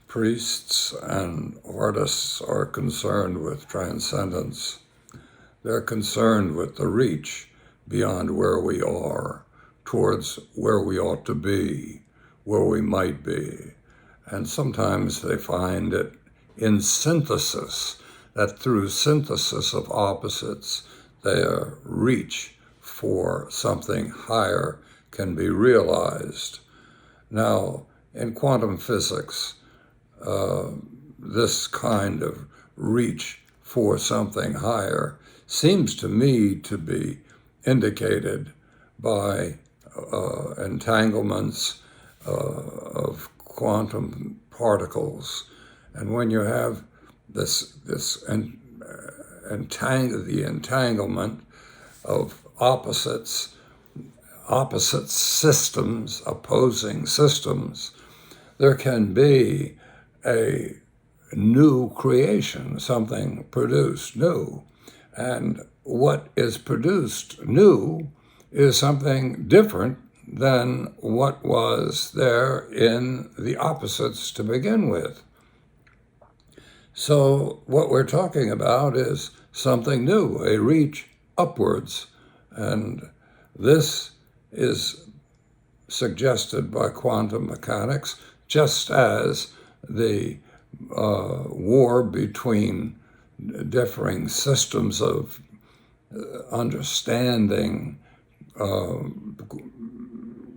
priests and artists are concerned with transcendence. They're concerned with the reach beyond where we are, towards where we ought to be, where we might be. And sometimes they find it in synthesis, that through synthesis of opposites, their reach for something higher can be realized. Now, in quantum physics, this kind of reach for something higher seems to me to be indicated by entanglements of quantum particles. And when you have the entanglement of opposite systems, opposing systems, there can be a new creation, something produced new. And what is produced new is something different than what was there in the opposites to begin with. So what we're talking about is something new, a reach upwards. And this is suggested by quantum mechanics, just as the war between differing systems of understanding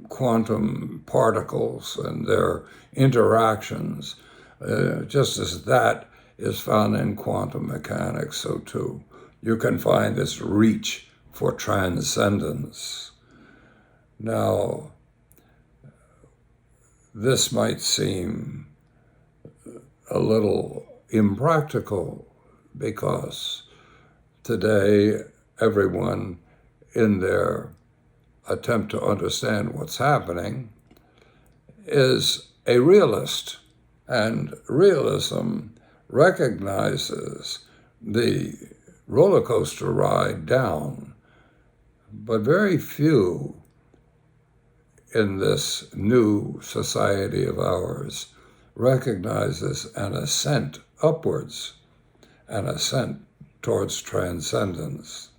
quantum particles and their interactions, just as that is found in quantum mechanics, so too you can find this reach for transcendence. Now, this might seem a little impractical because today everyone, in their attempt to understand what's happening, is a realist, and realism recognizes the roller coaster ride down, but very few in this new society of ours recognizes an ascent upwards, an ascent towards transcendence.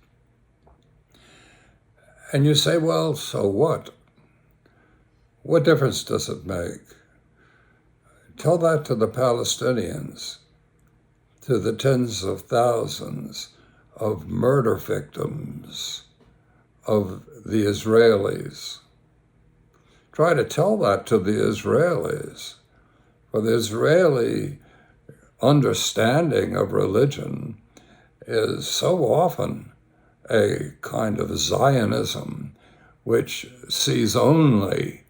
And you say, well, so what? What difference does it make? Tell that to the Palestinians, to the tens of thousands of murder victims of the Israelis. Try to tell that to the Israelis. For the Israeli understanding of religion is so often a kind of Zionism which sees only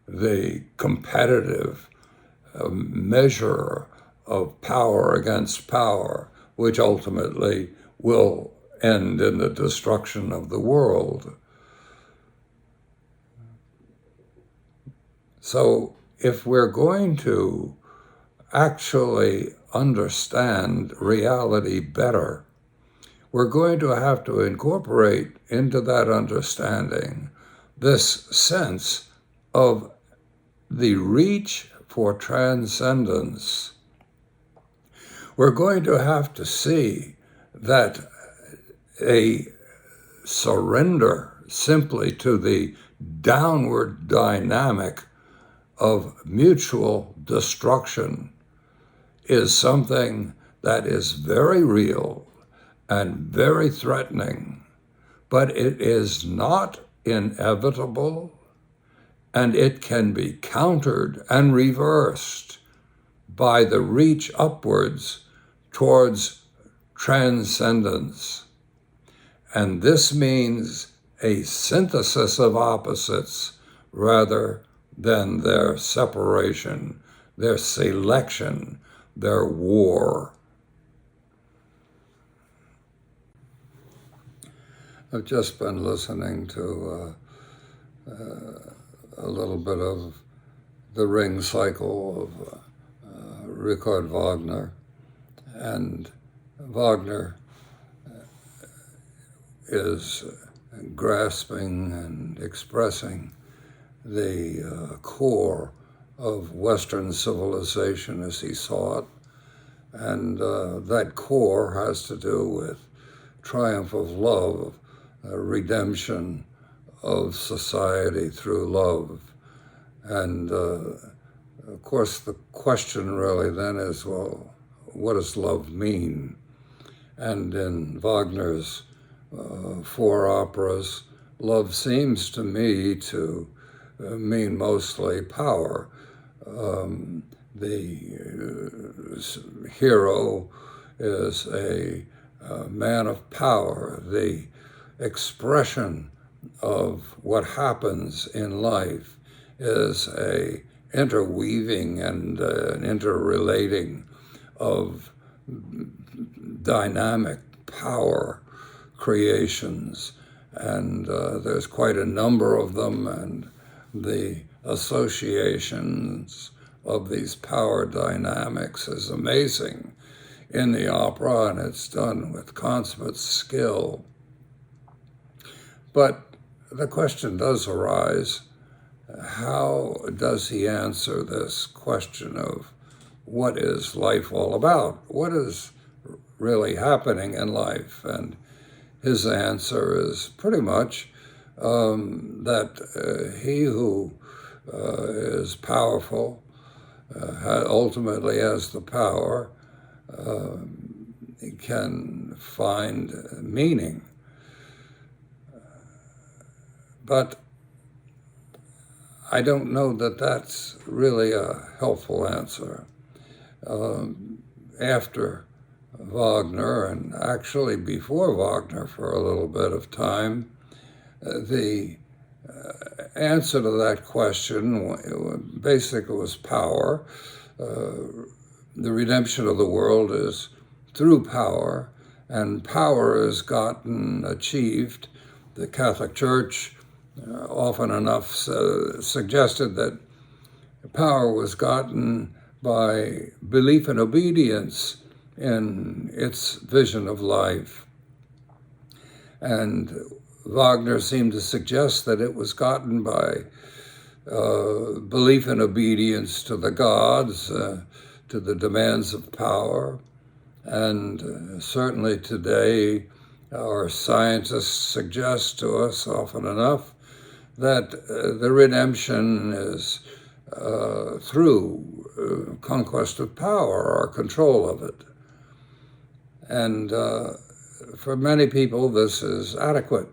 the competitive measure of power against power, which ultimately will end in the destruction of the world. So if we're going to actually understand reality better, we're going to have to incorporate into that understanding this sense of the reach for transcendence. We're going to have to see that a surrender simply to the downward dynamic of mutual destruction is something that is very real and very threatening, but it is not inevitable, and it can be countered and reversed by the reach upwards towards transcendence. And this means a synthesis of opposites rather than their separation, their selection, their war. I've just been listening to a little bit of the Ring cycle of Richard Wagner, and Wagner is grasping and expressing the core of Western civilization as he saw it. And that core has to do with triumph of love, redemption of society through love. And of course, the question really then is, well, what does love mean? And in Wagner's four operas, love seems to me to mean mostly power. The hero is a man of power. The expression of what happens in life is a interweaving and an interrelating of dynamic power creations, and there's quite a number of them, and the associations of these power dynamics is amazing in the opera, and it's done with consummate skill. But the question does arise, how does he answer this question of what is life all about? What is really happening in life? And his answer is pretty much that he who is powerful ultimately has the power, can find meaning. But I don't know that that's really a helpful answer. After Wagner, and actually before Wagner for a little bit of time, the answer to that question basically was power. The redemption of the world is through power, and power is achieved. The Catholic Church often enough suggested that power was gotten by belief and obedience in its vision of life. And Wagner seemed to suggest that it was gotten by belief and obedience to the gods, to the demands of power. And certainly today, our scientists suggest to us often enough that the redemption is through conquest of power or control of it. And for many people, this is adequate.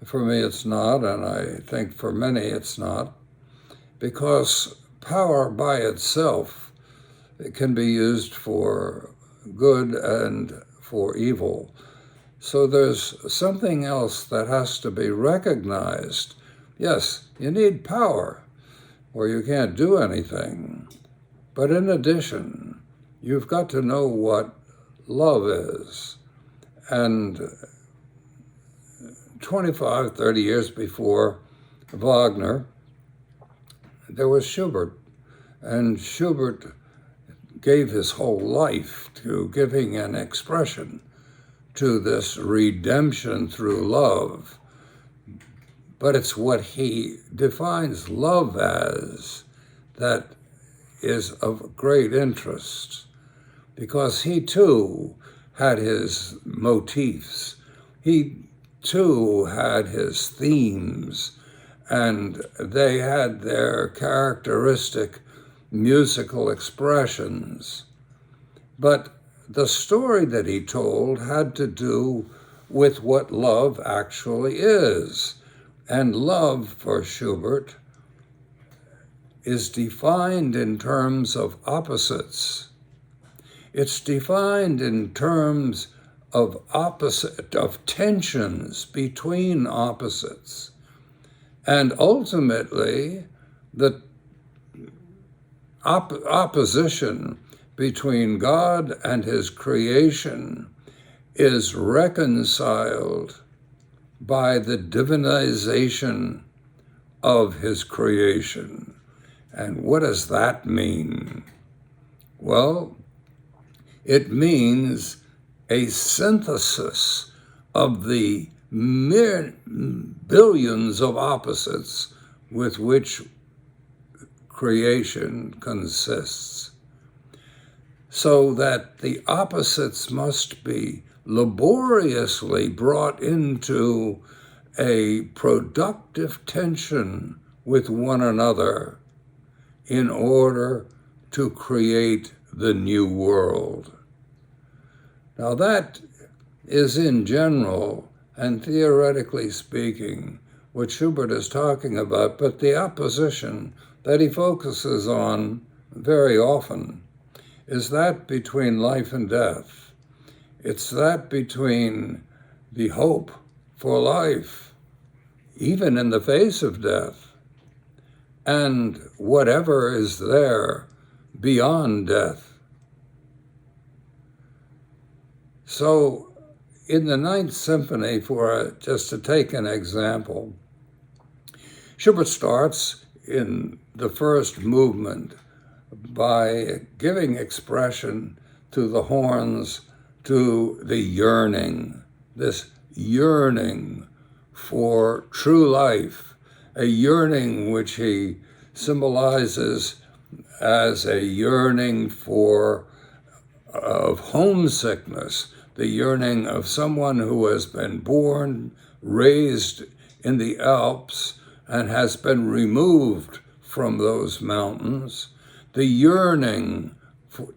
For me, it's not, and I think for many it's not, because power by itself can be used for good and for evil. So there's something else that has to be recognized. Yes, you need power, or you can't do anything. But in addition, you've got to know what love is. And 25, 30 years before Wagner, there was Schubert. And Schubert gave his whole life to giving an expression to this redemption through love. But it's what he defines love as that is of great interest, because he too had his motifs. He too had his themes, and they had their characteristic musical expressions. But the story that he told had to do with what love actually is. And love for Schubert is defined in terms of opposites. It's defined in terms of tensions between opposites. And ultimately, the opposition between God and his creation is reconciled by the divinization of his creation. And what does that mean? Well, it means a synthesis of the billions of opposites with which creation consists, so that the opposites must be laboriously brought into a productive tension with one another in order to create the new world. Now that is, in general and theoretically speaking, what Schubert is talking about, but the opposition that he focuses on very often is that between life and death. It's that between the hope for life, even in the face of death, and whatever is there beyond death. So in the Ninth Symphony, just to take an example, Schubert starts in the first movement by giving expression to the horns, to the yearning, this yearning for true life, a yearning which he symbolizes as a yearning of homesickness, the yearning of someone who has been born, raised in the Alps, and has been removed from those mountains, the yearning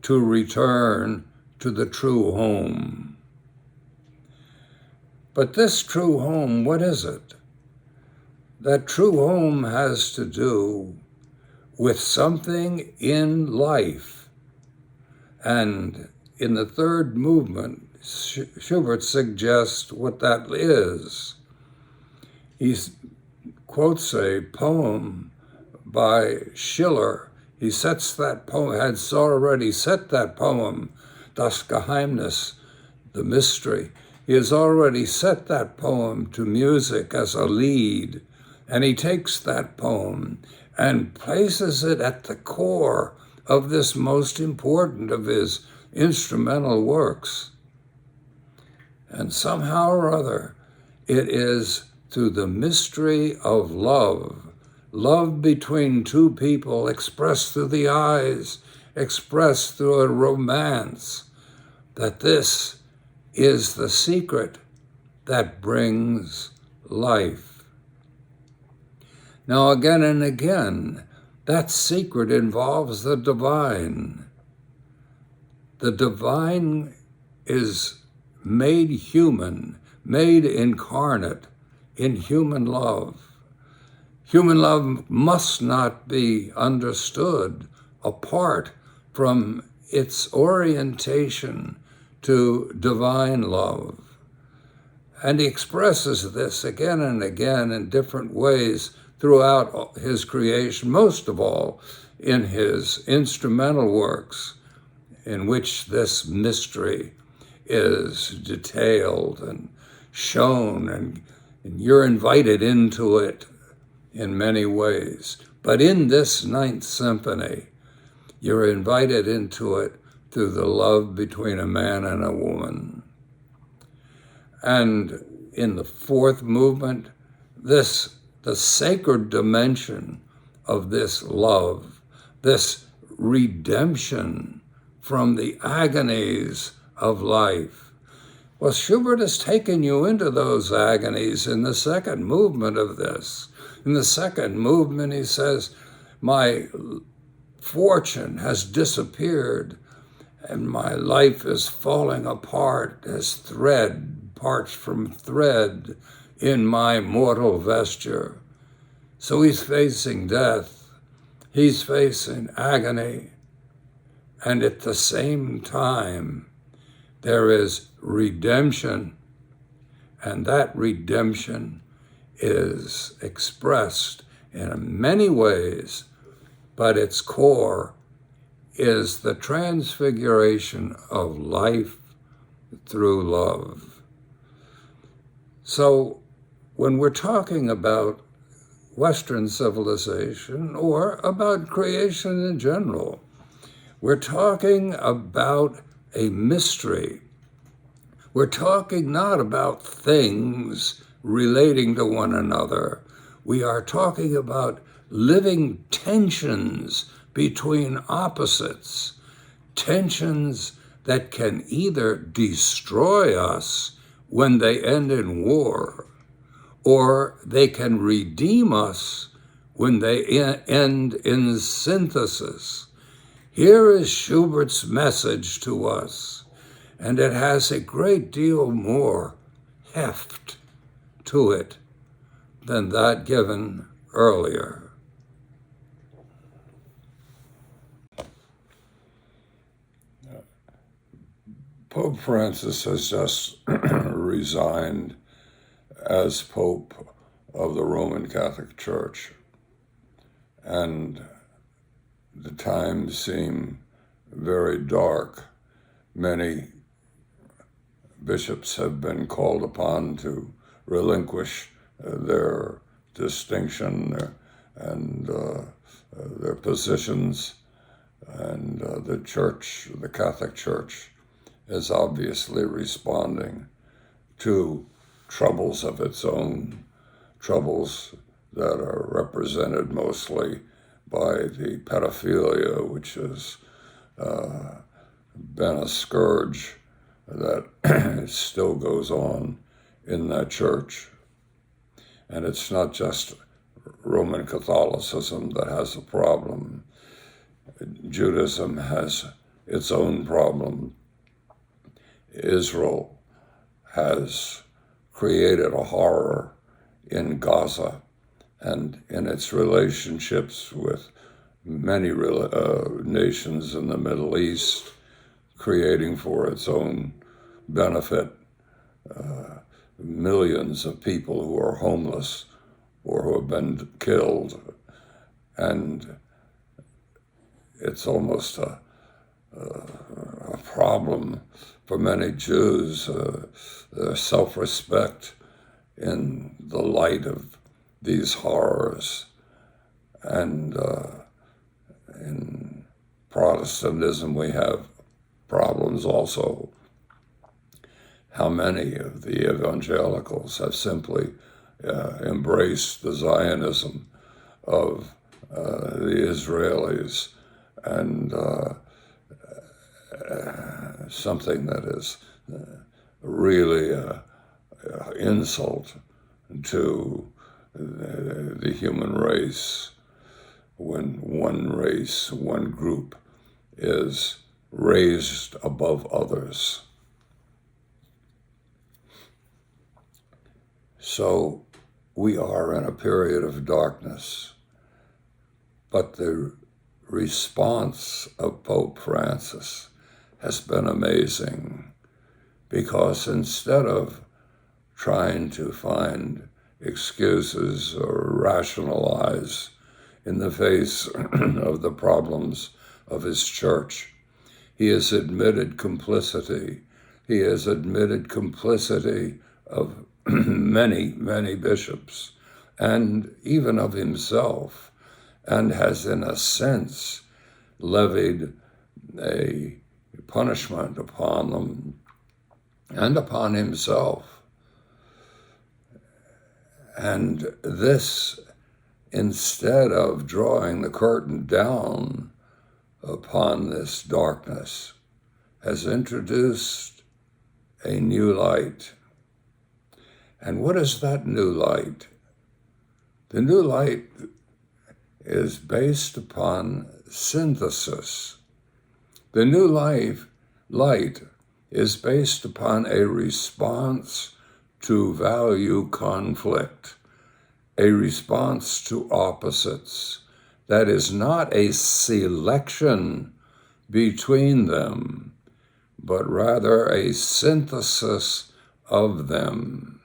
to return to the true home. But this true home, what is it? That true home has to do with something in life. And in the third movement, Schubert suggests what that is. He quotes a poem by Schiller. He sets that poem, has already set that poem, Das Geheimnis, the mystery. He has already set that poem to music as a lead, and he takes that poem and places it at the core of this most important of his instrumental works. And somehow or other, it is through the mystery of love, love between two people expressed through the eyes, expressed through a romance, that this is the secret that brings life. Now, again and again, that secret involves the divine. The divine is made human, made incarnate in human love. Human love must not be understood apart from its orientation to divine love. And he expresses this again and again in different ways throughout his creation, most of all in his instrumental works, in which this mystery is detailed and shown, and you're invited into it in many ways. But in this Ninth Symphony, you're invited into it through the love between a man and a woman. And in the fourth movement, the sacred dimension of this love, this redemption from the agonies of life. Well, Schubert has taken you into those agonies in the second movement of this. In the second movement, he says, my fortune has disappeared and my life is falling apart as thread parts from thread in my mortal vesture. So he's facing death, he's facing agony, and at the same time, there is redemption, and that redemption is expressed in many ways, but its core is the transfiguration of life through love. So when we're talking about Western civilization or about creation in general, we're talking about a mystery. We're talking not about things relating to one another. We are talking about living tensions between opposites, tensions that can either destroy us when they end in war, or they can redeem us when they end in synthesis. Here is Schubert's message to us, and it has a great deal more heft to it than that given earlier. Pope Francis has just resigned as Pope of the Roman Catholic Church, and the times seem very dark. Many bishops have been called upon to relinquish their distinction and their positions, and the Church, the Catholic Church, is obviously responding to troubles of its own, troubles that are represented mostly by the pedophilia, which has been a scourge that still goes on in that church. And it's not just Roman Catholicism that has a problem. Judaism has its own problem. Israel has created a horror in Gaza and in its relationships with many nations in the Middle East, creating for its own benefit millions of people who are homeless or who have been killed. And it's almost a problem for many Jews, their self-respect in the light of these horrors. And in Protestantism, we have problems also. How many of the evangelicals have simply embraced the Zionism of the Israelis, and something that is really an insult to the human race, when one race, one group is raised above others. So we are in a period of darkness, but the response of Pope Francis has been amazing, because instead of trying to find excuses or rationalize in the face of the problems of his church, he has admitted complicity. He has admitted complicity of many, many bishops, and even of himself, and has, in a sense, levied a punishment upon them and upon himself. And this, instead of drawing the curtain down upon this darkness, has introduced a new light. And what is that new light? The new light is based upon synthesis. The new light is based upon a response to value conflict, a response to opposites that is not a selection between them, but rather a synthesis of them.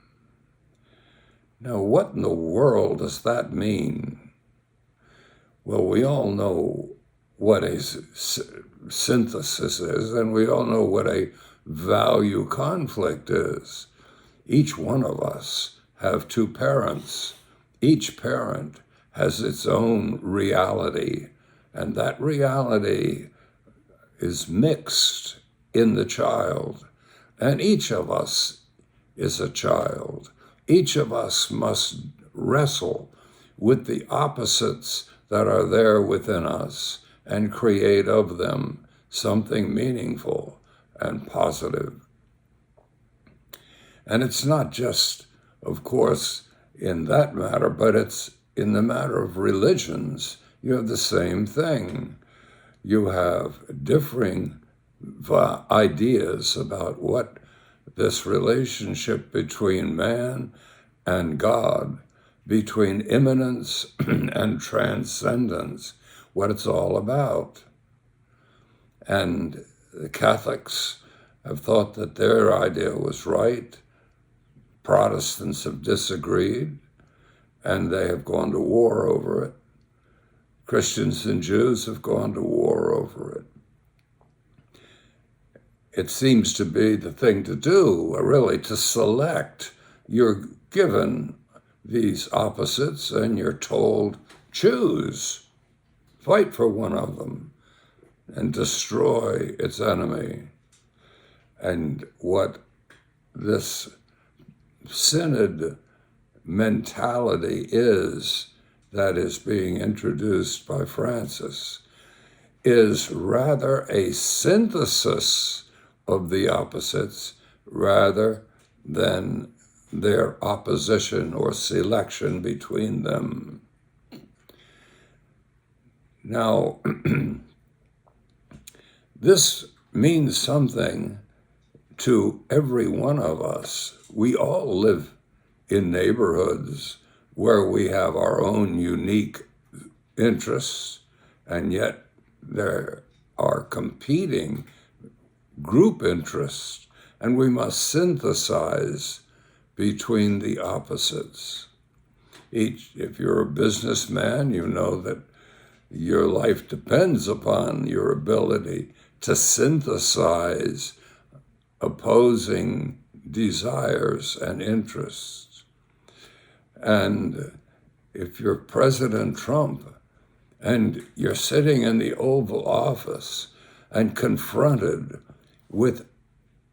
Now, what in the world does that mean? Well, we all know what a synthesis is, and we all know what a value conflict is. Each one of us have two parents. Each parent has its own reality, and that reality is mixed in the child. And each of us is a child. Each of us must wrestle with the opposites that are there within us and create of them something meaningful and positive. And it's not just, of course, in that matter, but it's in the matter of religions. You have the same thing. You have differing ideas about what this relationship between man and God, between immanence and transcendence, what it's all about. And the Catholics have thought that their idea was right. Protestants have disagreed, and they have gone to war over it. Christians and Jews have gone to war over it. It seems to be the thing to do, really, to select. You're given these opposites and you're told, choose, fight for one of them and destroy its enemy. And what this synod mentality is that is being introduced by Francis is rather a synthesis of the opposites rather than their opposition or selection between them. Now, this means something to every one of us. We all live in neighborhoods where we have our own unique interests, and yet there are competing group interests, and we must synthesize between the opposites. If you're a businessman, you know that your life depends upon your ability to synthesize opposing desires and interests. And if you're President Trump and you're sitting in the Oval Office and confronted with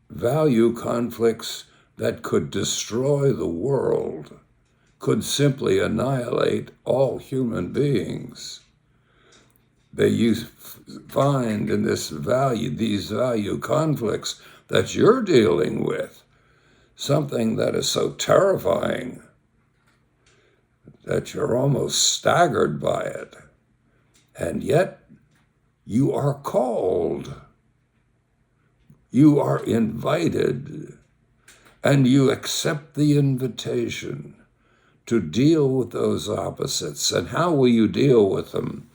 value conflicts that could destroy the world, could simply annihilate all human beings, you find in these value conflicts that you're dealing with something that is so terrifying that you're almost staggered by it. And yet you are called, you are invited, and you accept the invitation to deal with those opposites. And how will you deal with them?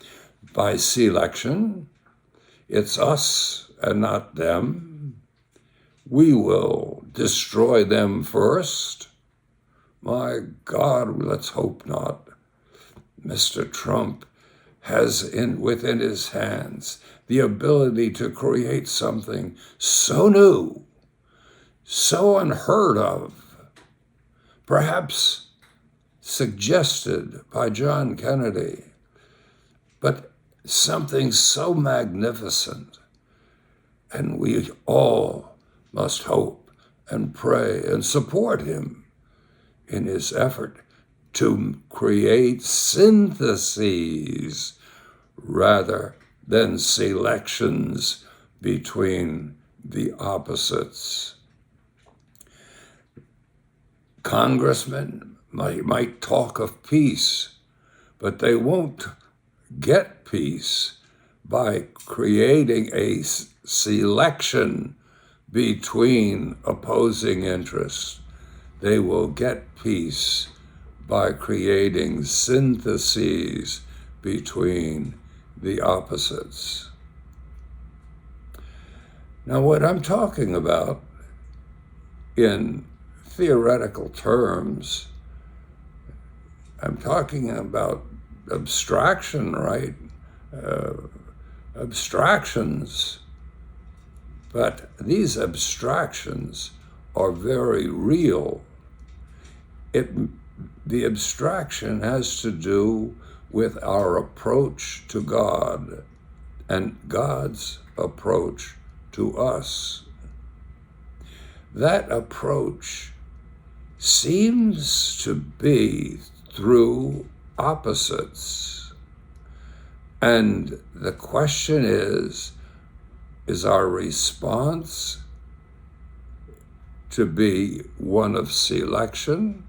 By selection. It's us and not them. We will destroy them first. My God, let's hope not. Mr. Trump has within his hands the ability to create something so new, so unheard of, perhaps suggested by John Kennedy, but something so magnificent. And we all must hope and pray and support him in his effort to create syntheses rather than selections between the opposites. Congressmen might talk of peace, but they won't get peace by creating a selection between opposing interests. They will get peace by creating syntheses between the opposites. Now, what I'm talking about in theoretical terms, I'm talking about abstraction, right? Abstractions. But these abstractions are very real. The abstraction has to do with our approach to God and God's approach to us. That approach seems to be through opposites. And the question is our response to be one of selection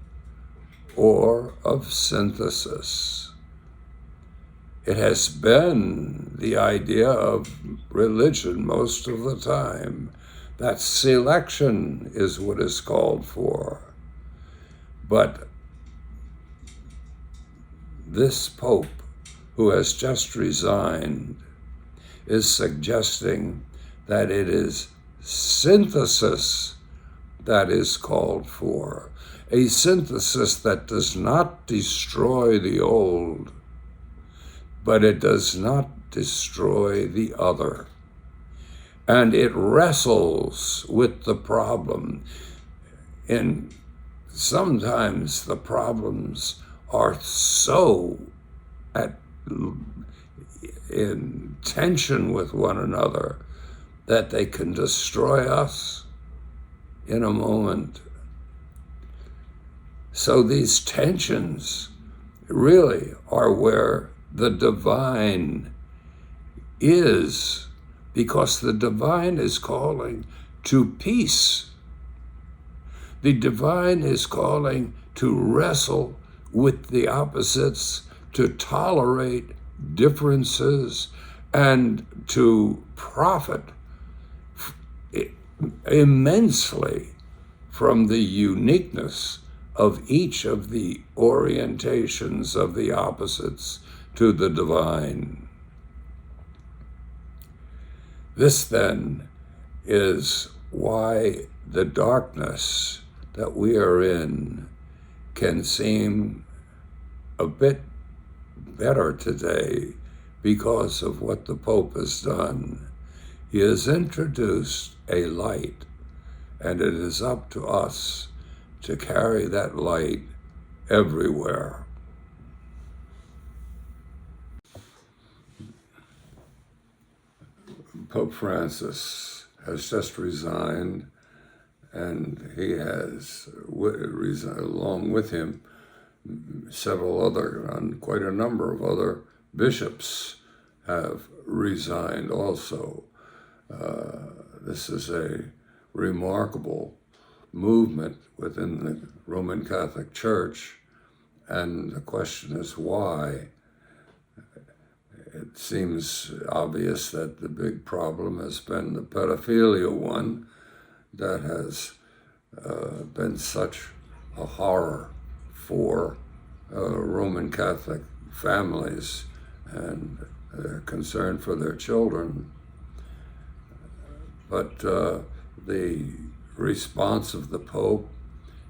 or of synthesis? It has been the idea of religion most of the time that selection is what is called for. But this Pope, who has just resigned, is suggesting that it is synthesis that is called for. A synthesis that does not destroy the old, but it does not destroy the other. And it wrestles with the problem. And sometimes the problems are so in tension with one another that they can destroy us in a moment. So these tensions really are where the divine is, because the divine is calling to peace. The divine is calling to wrestle with the opposites, to tolerate differences, and to profit immensely from the uniqueness of each of the orientations of the opposites to the divine. This then is why the darkness that we are in can seem a bit better today because of what the Pope has done. He has introduced a light, and it is up to us to carry that light everywhere. Pope Francis has just resigned, and he has, along with him, quite a number of other bishops have resigned also. This is a remarkable movement within the Roman Catholic Church, and the question is why. It seems obvious that the big problem has been the pedophilia one that has been such a horror for Roman Catholic families and their concern for their children. But the response of the Pope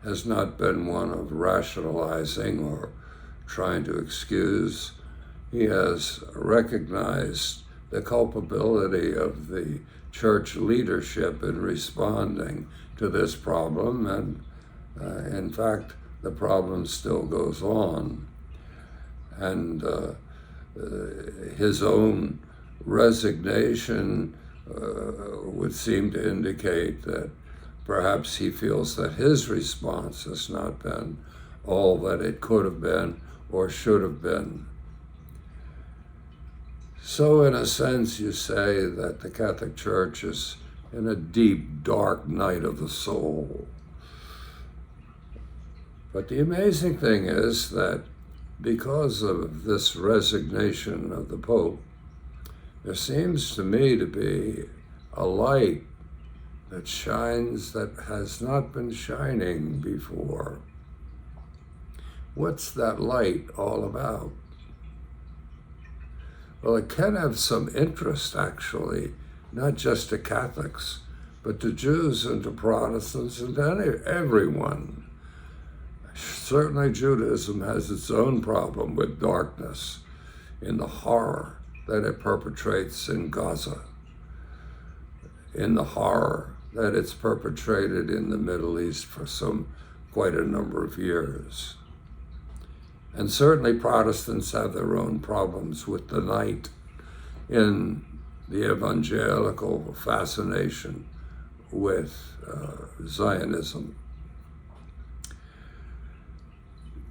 has not been one of rationalizing or trying to excuse. He has recognized the culpability of the church leadership in responding to this problem, and in fact, the problem still goes on. And his own resignation would seem to indicate that perhaps he feels that his response has not been all that it could have been or should have been. So in a sense, you say that the Catholic Church is in a deep, dark night of the soul. But the amazing thing is that because of this resignation of the Pope, there seems to me to be a light that shines that has not been shining before. What's that light all about? Well, it can have some interest, actually, not just to Catholics, but to Jews and to Protestants and to everyone. Certainly Judaism has its own problem with darkness in the horror that it perpetrates in Gaza, in the horror that it's perpetrated in the Middle East for quite a number of years. And certainly Protestants have their own problems with the night in the evangelical fascination with Zionism.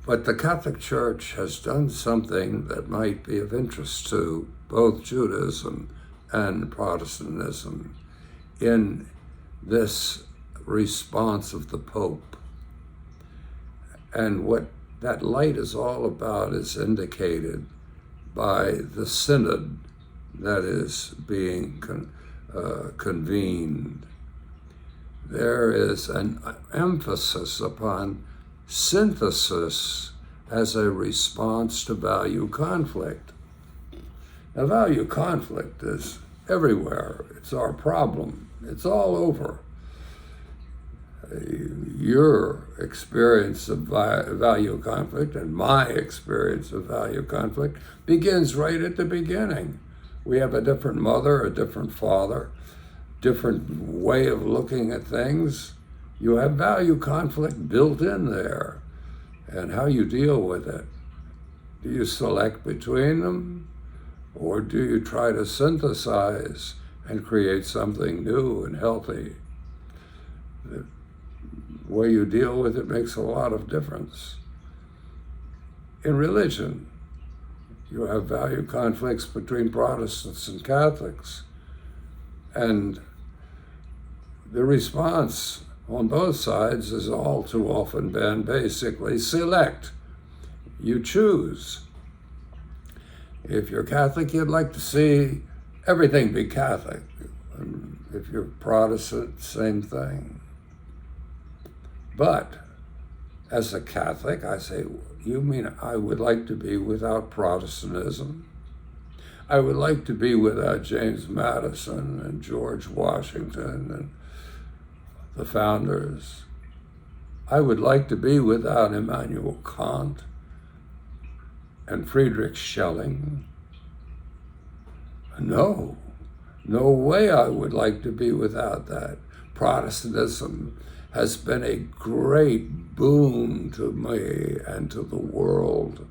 But the Catholic Church has done something that might be of interest to both Judaism and Protestantism in this response of the Pope. And what that light is all about is indicated by the synod that is being convened. There is an emphasis upon synthesis as a response to value conflict. Now, value conflict is everywhere. It's our problem. It's all over. Your experience of value conflict and my experience of value conflict begins right at the beginning. We have a different mother, a different father, different way of looking at things. You have value conflict built in there, and how you deal with it. Do you select between them, or do you try to synthesize and create something new and healthy? The way you deal with it makes a lot of difference. In religion, you have value conflicts between Protestants and Catholics, and the response on both sides has all too often been basically select. You choose. If you're Catholic, you'd like to see everything be Catholic. And if you're Protestant, same thing. But as a Catholic, I say, you mean I would like to be without Protestantism? I would like to be without James Madison and George Washington and the founders. I would like to be without Immanuel Kant and Friedrich Schelling. No way I would like to be without that. Protestantism has been a great boon to me and to the world.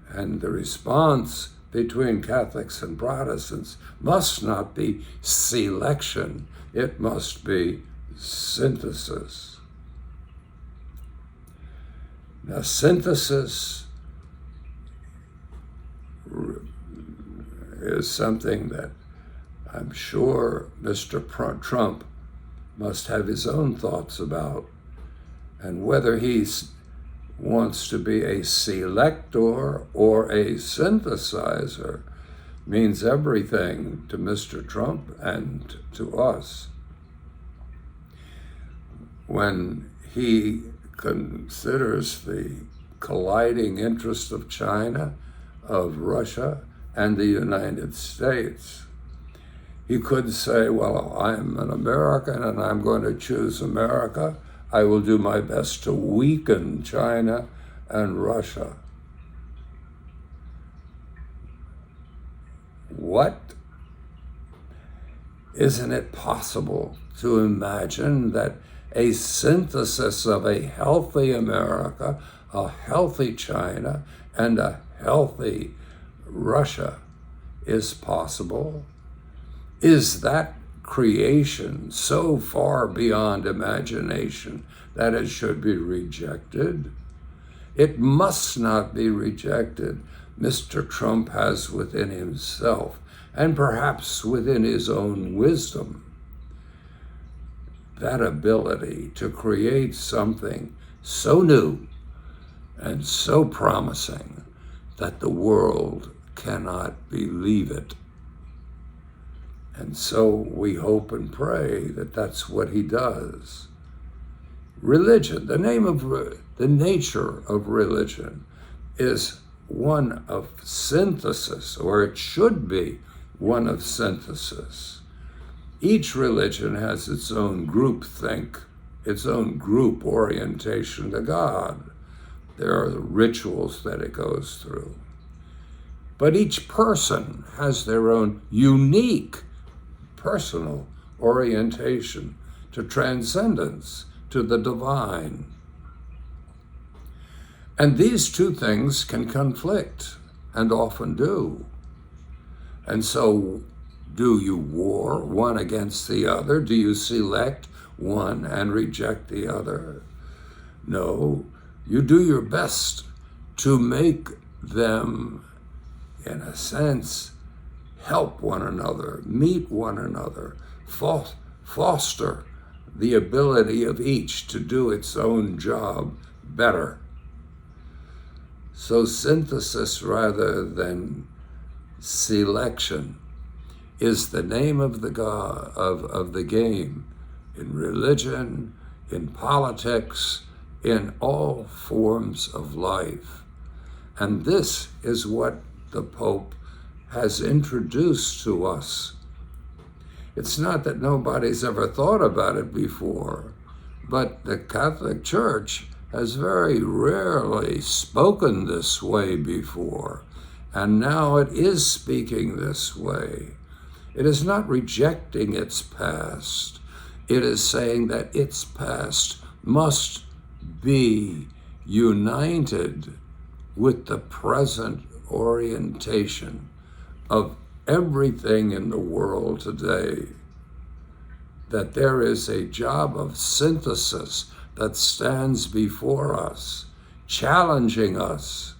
And the response between Catholics and Protestants must not be selection, it must be synthesis. Now, synthesis is something that I'm sure Mr. Trump must have his own thoughts about, and whether he wants to be a selector or a synthesizer means everything to Mr. Trump and to us. When he considers the colliding interests of China, of Russia, and the United States, he could say, well, I'm an American and I'm going to choose America. I will do my best to weaken China and Russia. What? Isn't it possible to imagine that a synthesis of a healthy America, a healthy China, and a healthy Russia is possible? Is that creation so far beyond imagination that it should be rejected? It must not be rejected. Mr. Trump has within himself, and perhaps within his own wisdom, that ability to create something so new and so promising that the world cannot believe it. And so we hope and pray that that's what he does. Religion, the nature of religion is one of synthesis, or it should be one of synthesis. Each religion has its own groupthink, its own group orientation to God. There are the rituals that it goes through. But each person has their own unique personal orientation to transcendence, to the divine. And these two things can conflict, and often do. And so, do you war one against the other? Do you select one and reject the other? No, You do your best to make them, in a sense, help one another, meet one another, foster the ability of each to do its own job better. So synthesis rather than selection is the name of the of the game in religion, in politics, in all forms of life. And this is what the Pope has introduced to us. It's not that nobody's ever thought about it before, but the Catholic Church has very rarely spoken this way before, and now it is speaking this way. It is not rejecting its past. It is saying that its past must be united with the present orientation of everything in the world today. That there is a job of synthesis that stands before us, challenging us.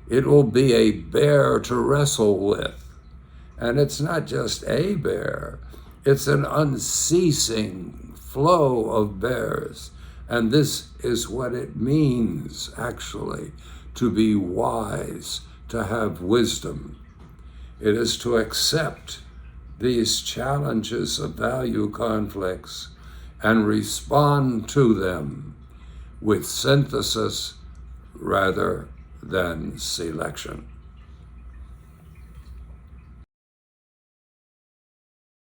It will be a bear to wrestle with. And it's not just a bear, it's an unceasing flow of bears. And this is what it means, actually, to be wise, to have wisdom. It is to accept these challenges of value conflicts and respond to them with synthesis rather than selection.